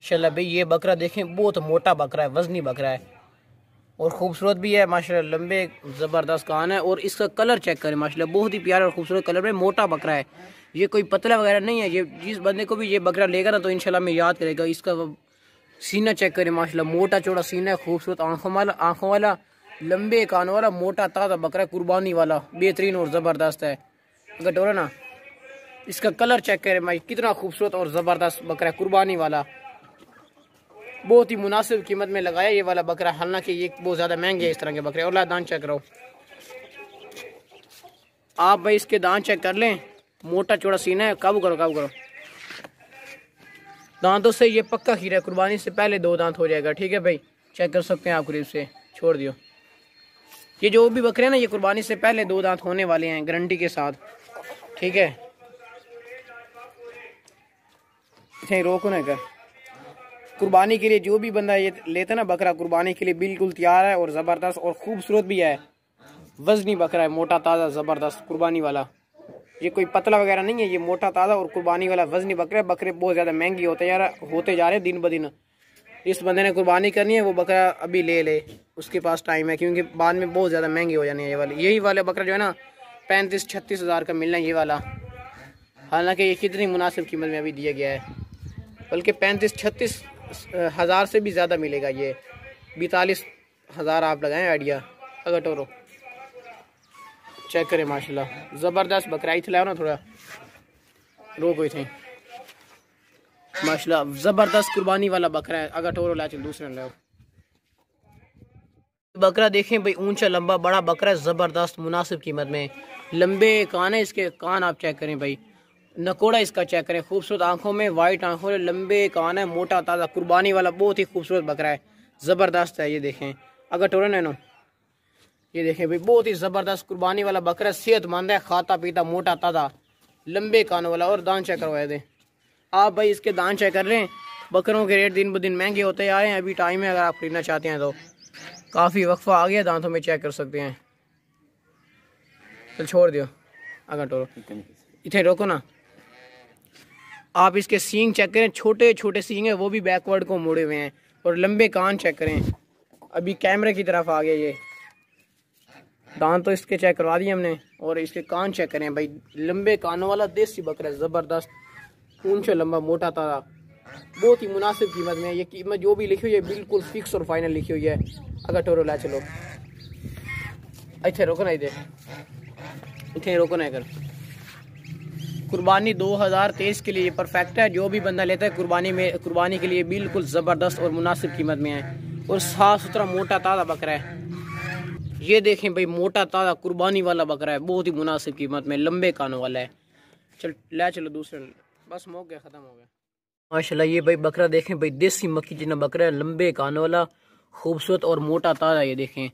माशाल्लाह भाई ये बकरा देखें, बहुत मोटा बकरा है, वजनी बकरा है और खूबसूरत भी है माशाल्लाह। लंबे ज़बरदस्त कान है और इसका कलर चेक करें माशाल्लाह, बहुत ही प्यारा और खूबसूरत कलर में मोटा बकरा है। ये कोई पतला वगैरह नहीं है। ये जिस बंदे को भी ये बकरा लेगा ना तो इंशाल्लाह में याद करेगा। इसका सीना चेक करें माशाल्लाह, मोटा चौड़ा सीना है, खूबसूरत आँखों वाला लंबे कान वाला मोटा ताज़ा बकरा, कुर्बानी वाला, बेहतरीन और ज़बरदस्त है। अगर डोरा ना इसका कलर चेक करें भाई, कितना खूबसूरत और ज़बरदस्त बकरा है, कुर्बानी वाला। बहुत ही मुनासिब कीमत में लगाया ये वाला बकरा, हालांकि ये बहुत ज़्यादा महंगे है इस तरह के बकरे। और दांत चेक करो आप भाई, इसके दांत चेक कर लें, मोटा चौड़ा सीना है। काबू करो काबू करो, दांतों से ये पक्का खीरा है, कुर्बानी से पहले 2 दांत हो जाएगा। ठीक है भाई, चेक कर सकते हैं आप करीब से, छोड़ दियो। ये जो भी बकरे हैं ना, ये कुर्बानी से पहले 2 दांत होने वाले हैं गारंटी के साथ। ठीक है, रोको ना कर। कुर्बानी के लिए जो भी बंदा ये लेता ना बकरा, कुर्बानी के लिए बिल्कुल तैयार है और ज़बरदस्त और खूबसूरत भी है। वजनी बकरा है, मोटा ताज़ा ज़बरदस्त कुर्बानी वाला। ये कोई पतला वगैरह नहीं है, ये मोटा ताज़ा और कुर्बानी वाला वजनी बकरा है। बकरे बहुत ज़्यादा महंगे होते जा रहे हैं दिन ब दिन। जिस बंदे ने कुर्बानी करनी है वो बकरा अभी ले ले, उसके पास टाइम है, क्योंकि बाद में बहुत ज़्यादा महंगे हो जाने हैं ये वाले। यही वाले बकरा जो है ना 35-36 हज़ार का मिलना है ये वाला। हालांकि ये कितनी मुनासिब कीमत में अभी दिया गया है, बल्कि 35-36 हज़ार से भी ज़्यादा मिलेगा। ये 42 हज़ार आप लगाएं आइडिया। अगर टोरो चेक करें माशाल्लाह, ज़बरदस्त बकरा ही खिलाओ ना, थोड़ा रो कोई थे माशाल्लाह, ज़बरदस्त कुर्बानी वाला बकरा है। अगर टोरो ला चल दूसरे लो बकरा देखें भाई, ऊंचा लंबा बड़ा बकरा है, ज़बरदस्त मुनासिब कीमत में। लंबे कान है इसके, कान आप चेक करें भाई, नकोड़ा इसका चेक करें, खूबसूरत आंखों में, वाइट आंखों में, लंबे कान है, मोटा ताज़ा कुर्बानी वाला, बहुत ही खूबसूरत बकरा है, ज़बरदस्त है। ये देखें अगर टोरन है ना, ये देखें भाई, बहुत ही ज़बरदस्त कुर्बानी वाला बकरा, सेहतमंद है, खाता पीता, मोटा ताज़ा, लंबे कानों वाला। और दांत चेक करवाए दें आप भाई, इसके दांत चेक कर लें। बकरों के रेट दिन ब दिन महंगे होते आ रहे हैं, अभी टाइम है, अगर आप खरीदना चाहते हैं तो काफ़ी वक्फा आ गया, दांतों में चेक कर सकते हैं। चल छोड़ दियो, अगर टोरो इतने रोको ना। आप इसके सींग चेक करें, छोटे छोटे सींग हैं, वो भी बैकवर्ड को मुड़े हुए हैं। और लंबे कान चेक करें, अभी कैमरे की तरफ आ गया ये। दांत तो इसके चेक करवा दिए हमने, और इसके कान चेक करें भाई, लंबे कानों वाला देसी बकरा है, ज़बरदस्त, ऊंचा लंबा मोटा ताज़ा, बहुत ही मुनासिब कीमत में। ये कीमत जो भी लिखी हुई है बिल्कुल फिक्स और फाइनल लिखी हुई है। अगर टोरो ला चलो, अच्छा रोको ना, इतने रोको ना। अगर कुर्बानी 2023 के लिए परफेक्ट है, जो भी बंदा लेता है कुर्बानी के लिए बिल्कुल ज़बरदस्त और मुनासिब कीमत में है। और साफ़ सुथरा मोटा ताज़ा बकरा है। ये देखें भाई, मोटा ताज़ा कुर्बानी वाला बकरा है, बहुत ही मुनासिब कीमत में, लंबे कानों वाला है। चल ले चलो दूसरे, बस हो गया, ख़त्म हो गया माशाल्लाह। ये भाई बकरा देखें भाई, देसी मक्खी जितना बकरा है, लंबे कानों वाला, खूबसूरत और मोटा ताज़ा। ये देखें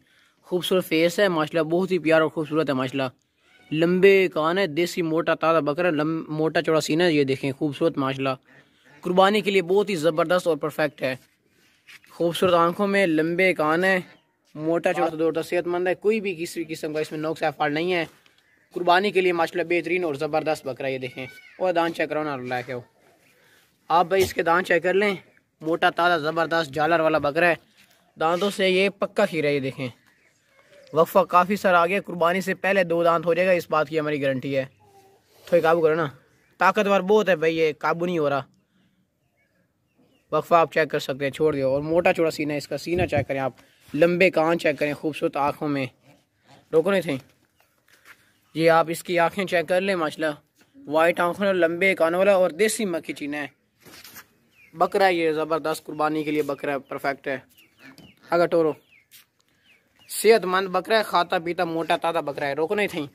खूबसूरत फेस है माशाल्लाह, बहुत ही प्यारा और खूबसूरत है माशाल्लाह। लंबे कान है, देसी मोटा ताज़ा बकरा, मोटा चौड़ा सीना है। ये देखें खूबसूरत माशाल्लाह, कुर्बानी के लिए बहुत ही ज़बरदस्त और परफेक्ट है। खूबसूरत आंखों में, लंबे कान है, मोटा चौड़ा दौड़ता, सेहतमंद है, कोई भी किसी किस्म का इसमें नोक्स फाल्ट नहीं है। कुर्बानी के लिए माशाल्लाह बेहतरीन और ज़बरदस्त बकरा। ये देखें, और दांत चेक करो ना, ला के आप भाई इसके दांत चेक कर लें, मोटा ताज़ा ज़बरदस्त झालर वाला बकरा है, दांतों से ये पक्का खीरा। ये देखें वक्फा काफ़ी सारा आ गया, कुर्बानी से पहले 2 दांत हो जाएगा, इस बात की हमारी गारंटी है। थोड़ी काबू करो ना, ताकतवर बहुत है भाई, ये काबू नहीं हो रहा। वक्फा आप चेक कर सकते हैं, छोड़ दियो। और मोटा चौड़ा सीना है इसका, सीना चेक करें आप, लंबे कान चेक करें, खूबसूरत आँखों में, रोको नहीं थे। ये आप इसकी आँखें चेक कर लें माशाल्लाह, वाइट आँखों में, लंबे कानों वाला, और देसी मक्खी चीना है बकरा है। ये ज़बरदस्त कुर्बानी के लिए बकरा परफेक्ट है। अगर टोरो सेहतमंद बकरा है, खाता पीता मोटा ताज़ा बकरा है, रोको नहीं थी।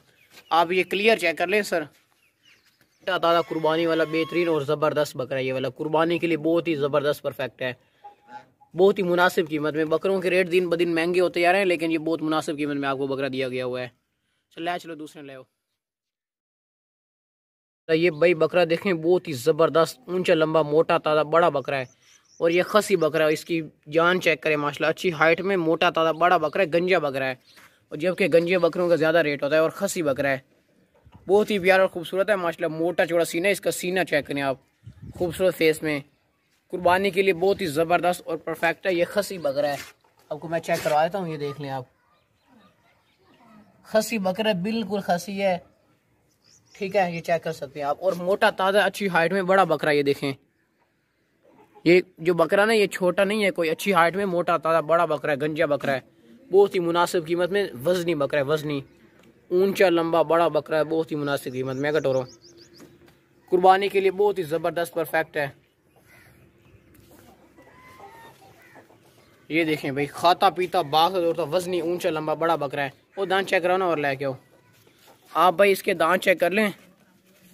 आप ये क्लियर चेक कर लें सर, मोटा ताज़ा कुर्बानी वाला बेहतरीन और ज़बरदस्त बकरा है। ये वाला कुर्बानी के लिए बहुत ही ज़बरदस्त परफेक्ट है, बहुत ही मुनासिब कीमत में। बकरों के रेट दिन ब दिन महंगे होते जा रहे हैं, लेकिन ये बहुत मुनासिब कीमत में आपको बकरा दिया गया हुआ है। चलो दूसरे ले आओ। ये भाई बकरा देखें, बहुत ही ज़बरदस्त, ऊंचा लंबा मोटा ताज़ा बड़ा बकरा है। और ये खसी बकरा है, इसकी जान चेक करें माशाल्लाह, अच्छी हाइट में, मोटा ताज़ा बड़ा बकरा है, गंजा बकरा है। और जबकि गंजे बकरों का ज़्यादा रेट होता है। और खसी बकरा है, बहुत ही प्यारा और खूबसूरत है माशाल्लाह, मोटा चौड़ा सीना है इसका, सीना चेक करें आप, खूबसूरत फेस में, कुर्बानी के लिए बहुत ही ज़बरदस्त और परफेक्ट है। ये खसी बकरा है, आपको मैं चेक करवा देता हूँ। ये देख लें आप, खसी बकरा बिल्कुल खसी है, ठीक है, ये चेक कर सकते हैं आप। और मोटा ताज़ा अच्छी हाइट में बड़ा बकरा, ये देखें, ये जो बकरा ना ये छोटा नहीं है कोई, अच्छी हाइट में मोटा ताज़ा बड़ा बकरा है, गंजा बकरा है, बहुत ही मुनासिब कीमत में। वजनी बकरा है, वजनी, ऊंचा लंबा बड़ा बकरा है, बहुत ही मुनासिब कीमत में। कटोरो कुर्बानी के लिए बहुत ही ज़बरदस्त परफेक्ट है। ये देखें भाई, खाता पीता बाग दौड़ता वजनी ऊंचा लंबा बड़ा बकरा है। वो दांत चेक कराओ ना और लेके आओ आप भाई, इसके दांत चेक कर लें।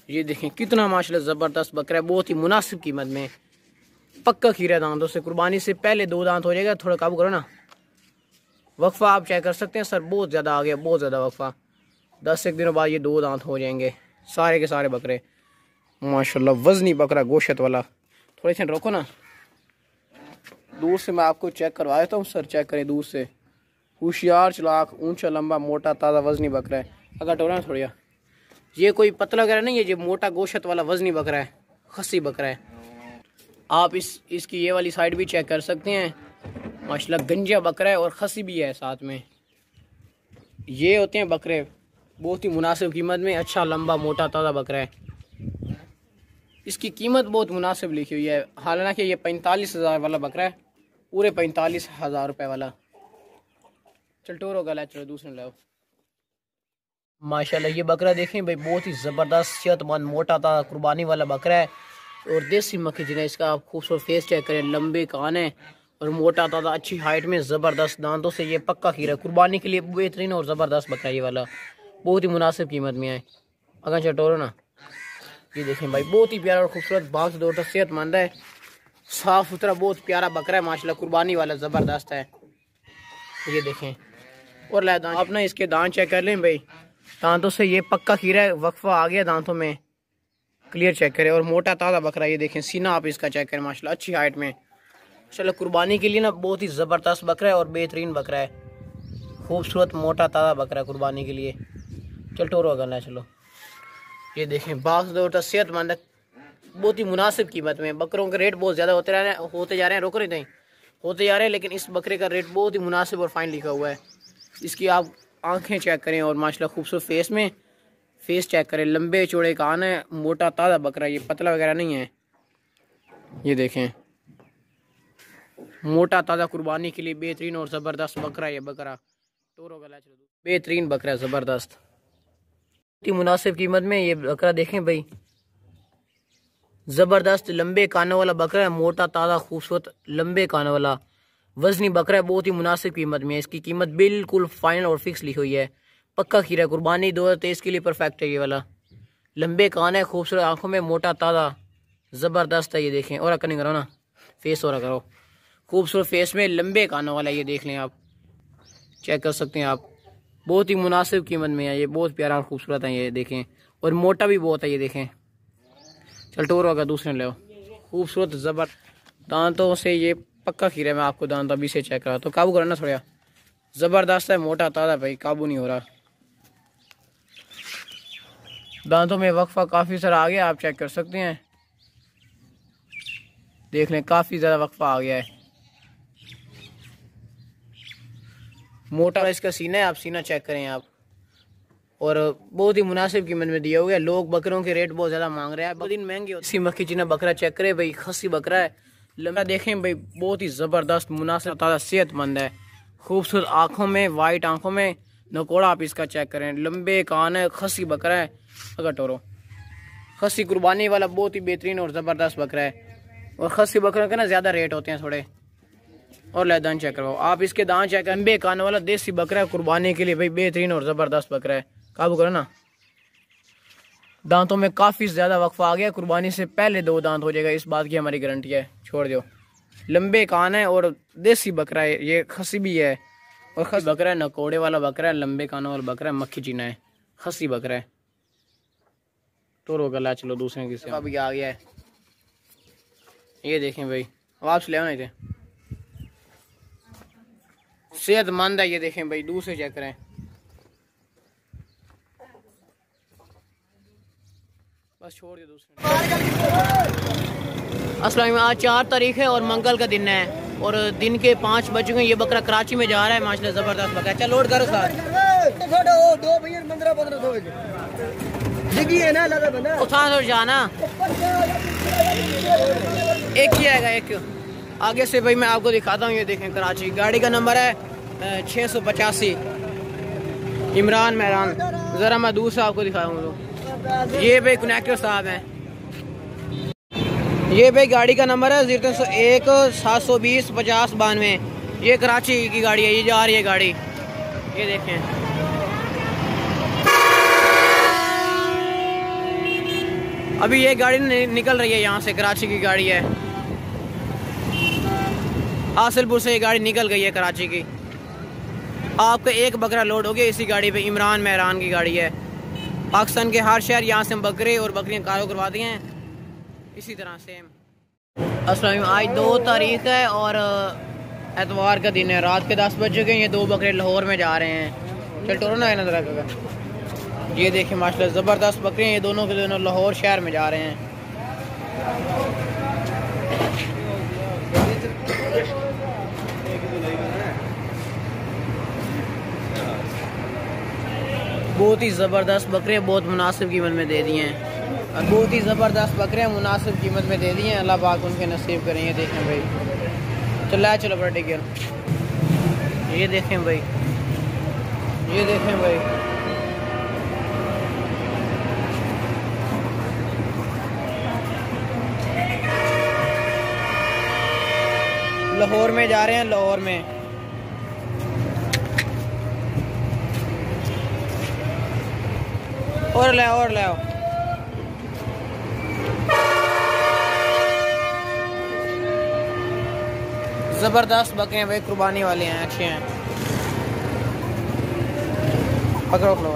ये देखें कितना माशाल्लाह ज़बरदस्त बकरा है, बहुत ही मुनासिब कीमत में। पक्का खीरा दांतों से, कुर्बानी से पहले 2 दांत हो जाएगा। थोड़ा काबू करो ना, वक्फा आप चेक कर सकते हैं सर, बहुत ज़्यादा आ गया, बहुत ज़्यादा वक्फा। 10 एक दिनों बाद ये 2 दांत हो जाएंगे सारे के सारे बकरे। माशाल्लाह वजनी बकरा, गोश्त वाला। थोड़ी सी रोको ना, दूर से मैं आपको चेक करवा देता हूँ सर, चेक करें दूर से। होशियार चलाक ऊंचा लंबा मोटा ताज़ा वजनी बकरा है। अगर टोरा थोड़ा, ये कोई पतला वगैरह नहीं है, ये मोटा गोश्त वाला वजनी बकरा है, खसी बकरा है। आप इसकी ये वाली साइड भी चेक कर सकते हैं। माशाल्लाह गंजा बकरा है और खसी भी है साथ में। ये होते हैं बकरे बहुत ही मुनासिब कीमत में, अच्छा लंबा मोटा ताज़ा बकरा है। इसकी कीमत बहुत मुनासिब लिखी हुई है, हालांकि ये 45,000 वाला बकरा है, पूरे 45,000 रुपये वाला। चल टोरो गला, चलो दूसरे लाओ। माशाल्लाह ये बकरा देखें भाई, बहुत ही ज़बरदस्त सेहतमंद मोटा ताज़ा कुर्बानी वाला बकरा है। और देसी मक्खी जिन्हें, इसका आप खूबसूरत फेस चेक करें, लंबे कान है और मोटा ताज़ा अच्छी हाइट में, ज़बरदस्त दांतों से। ये पक्का खीरा कुर्बानी के लिए बेहतरीन और ज़बरदस्त बकरा ये वाला, बहुत ही मुनासिब कीमत में है। अगर चटोरो ना, ये देखें भाई, बहुत ही प्यारा और खूबसूरत बाग से दौड़ता, सेहतमंद है, साफ़ सुथरा, बहुत प्यारा बकरा है माशाल्लाह, कुर्बानी वाला ज़बरदस्त है। ये देखें और ला दांत, आप ना इसके दांत चेक कर लें भाई, दांतों से ये पक्का खीरा है, वक्फा आ गया दांतों में, क्लियर चेक करें। और मोटा ताज़ा बकरा, ये देखें सीना आप इसका चेक करें, माशाल्लाह अच्छी हाइट में। माशाल्लाह कुर्बानी के लिए ना बहुत ही ज़बरदस्त बकरा है और बेहतरीन बकरा है, खूबसूरत मोटा ताज़ा बकरा कुर्बानी के लिए। चल टोरो करना, चलो। ये देखें बाग दौड़ता, सेहतमंद है, बहुत ही मुनासिब कीमत में। बकरों के रेट बहुत ज़्यादा होते जा रहे हैं, रोक रहे नहीं होते जा रहे हैं, लेकिन इस बकरे का रेट बहुत ही मुनासिब और फाइन लिखा हुआ है। इसकी आप आंखें चेक करें और माशाल्लाह खूबसूरत फेस में, फेस चेक करें, लंबे चौड़े कान है, मोटा ताज़ा बकरा, ये पतला वगैरह नहीं है। ये देखें मोटा ताज़ा कुर्बानी के लिए बेहतरीन और ज़बरदस्त बकरा, ये बकरा टोरो गला, चलो बेहतरीन बकरा, ज़बरदस्त मुनासिब कीमत में। ये बकरा देखें भाई, ज़बरदस्त लंबे कानों वाला बकरा है, मोटा ताज़ा खूबसूरत लंबे कानों वाला वजनी बकरा है, बहुत ही मुनासिब कीमत में। इसकी कीमत बिल्कुल फाइनल और फिक्स लिखी हुई है, पक्का खीरा कुर्बानी 2023 के लिए परफेक्ट है। ये वाला लंबे कान है, खूबसूरत आंखों में, मोटा ताज़ा ज़बरदस्त है। ये देखें और नहीं करो ना, फेस और करो, खूबसूरत फेस में, लंबे कानों वाला, ये देख लें आप, चेक कर सकते हैं आप, बहुत ही मुनासिब कीमत में है। ये बहुत प्यारा और खूबसूरत है, ये देखें, और मोटा भी बहुत है। ये देखें, चल टोर होगा दूसरे ले, खूबसूरत ज़बर दांतों से, ये पक्का खीरा। मैं आपको दांत अभी से चेक करा, तो काबू करो ना थोड़ा, ज़बरदस्त है, मोटा ताज़ा भाई, काबू नहीं हो रहा। दांतों में वक्फा काफ़ी सारा आ गया, आप चेक कर सकते हैं, देख लें काफ़ी ज़्यादा वक्फा आ गया है। मोटा इसका सीना है, आप सीना चेक करें आप, और बहुत ही मुनासिब कीमत में दिया हुआ है। लोग बकरों के रेट बहुत ज़्यादा मांग रहे हैं, बहुत दिन महंगे होती। इसी मक्खी चीना बकरा चेक करें भाई, खसी बकरा है, लंबा देखें भाई, बहुत ही ज़बरदस्त मुनासिब ताज़ा सेहतमंद है, खूबसूरत आँखों में, वाइट आँखों में, नकोड़ा आप इसका चेक करें, लंबे कान है, खसी बकरा है। अगर टोरो खसी कुर्बानी वाला बहुत ही बेहतरीन और ज़बरदस्त बकरा है। और खसी बकरों के ना ज़्यादा रेट होते हैं थोड़े। और ले दांत चेक करो आप, इसके दांत चेक, लंबे कान वाला देसी बकरा है, कुर्बानी के लिए भाई बेहतरीन और ज़बरदस्त बकरा है। काबू करो ना, दांतों में काफ़ी ज़्यादा वक्फा आ गया, कुर्बानी से पहले 2 दांत हो जाएगा, इस बात की हमारी गारंटी है, छोड़ दो। लंबे कान है और देसी बकरा है, ये खसी भी है, और खसी बकरा है, नकोड़े वाला बकरा है, लंबे कानों वाला बकरा है, मक्खी चीना है, खसी बकरा है। तो गला, चलो दूसरे किसी अभी आ गया है। ये देखें भाई, वापस ले आना थे, सेहतमंद है। ये देखें भाई, दूसरे चेक करें, बस छोड़ दे दूसरे। अस्सलाम वालेकुम। आज 4 तारीख है और मंगल का दिन है और दिन के 5 बज गए। ये बकरा कराची में जा रहा है माशाल्लाह, जबरदस्त बकरा। चल लोड करो साथ उठा जाना। एक ही आएगा एक आगे से भाई, मैं आपको दिखाता हूँ। ये देखें कराची, गाड़ी का नंबर है 685 इमरान मेहरान। ज़रा मैं दूसरा आपको दिखाऊँ तो ये भाई कनेक्टर साहब हैं। ये भाई गाड़ी का नंबर है 0301 720 50 92। ये कराची की गाड़ी है, ये जा रही है गाड़ी। ये देखें अभी ये गाड़ी निकल रही है यहाँ से, कराची की गाड़ी है। हासिलपुर से ये गाड़ी निकल गई है कराची की। आपका एक बकरा लोड हो गया इसी गाड़ी पे। इमरान मेहरान की गाड़ी है। पाकिस्तान के हर शहर यहाँ से हम बकरे और बकरियाँ कारो करवा दिए हैं इसी तरह सेम। अस्सलाम, आज 2 तारीख है और एतवार का दिन है। रात के 10 बज चुके हैं। ये 2 बकरे लाहौर में जा रहे हैं। चल टोरो ना नजर आएगा। ये देखिए माशाल्लाह ज़बरदस्त बकरे हैं। ये दोनों के दोनों लाहौर शहर में जा रहे हैं। बहुत ही ज़बरदस्त बकरे, बहुत मुनासिब कीमत में दे दिए हैं। और बहुत ही ज़बरदस्त बकरे मुनासिब कीमत में दे दिए हैं। अल्लाह पाक उनके नसीब करें। ये देखें भाई, चलो बड़ा टिकट। ये देखें भाई, ये देखें भाई, लाहौर में जा रहे हैं, लाहौर में। और ले आओ। जबरदस्त बकरे हैं भाई, कुर्बानी वाले हैं, अच्छे हैं। पकड़ो लो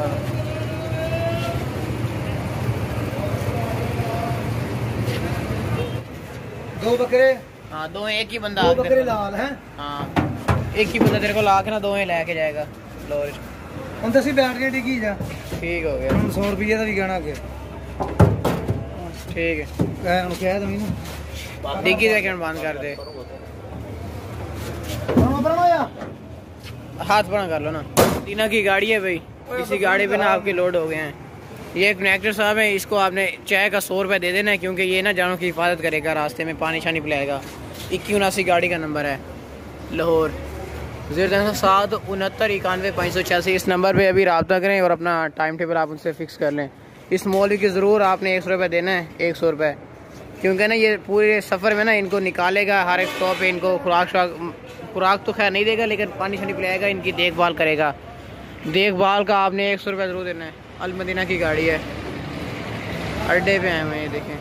2 बकरे। हाँ 2 एक ही बंदा। 2 बकरे लाल हैं। हाँ एक ही बंदा तेरे को ला के ना 2 ही लेके जाएगा लोरी। हम तो सी बैठ के डिगी जा। ठीक हो गया। 100 रुपये का भी गहना के। ठीक है, कह दमी ना डिग्गी सेकंड बंद कर दे। हाथ बड़ा कर लो ना। तीना की गाड़ी है भाई, इसी गाड़ी पे ना आपके लोड हो गए हैं। ये कनेक्टर साहब है, इसको आपने चाय का 100 रुपये दे देना है क्योंकि ये ना जानों की हिफाजत करेगा, रास्ते में पानी शानी पिलाएगा। 2179 गाड़ी का नंबर है लाहौर। 07 69 91 586। इस नंबर पे अभी रब्ता करें और अपना टाइम टेबल आप उनसे फिक्स कर लें। इस मौलवी की ज़रूर आपने 100 रुपये देना है, 100 रुपये, क्योंकि ना ये पूरे सफ़र में ना इनको निकालेगा हर एक स्टॉप पे। इनको खुराक तो खैर नहीं देगा लेकिन पानी शानी पिलाएगा, इनकी देखभाल करेगा। देखभाल का आपने 100 रुपये ज़रूर देना है। अल मदीना की गाड़ी है, अड्डे पे हैं। मैं ये देखें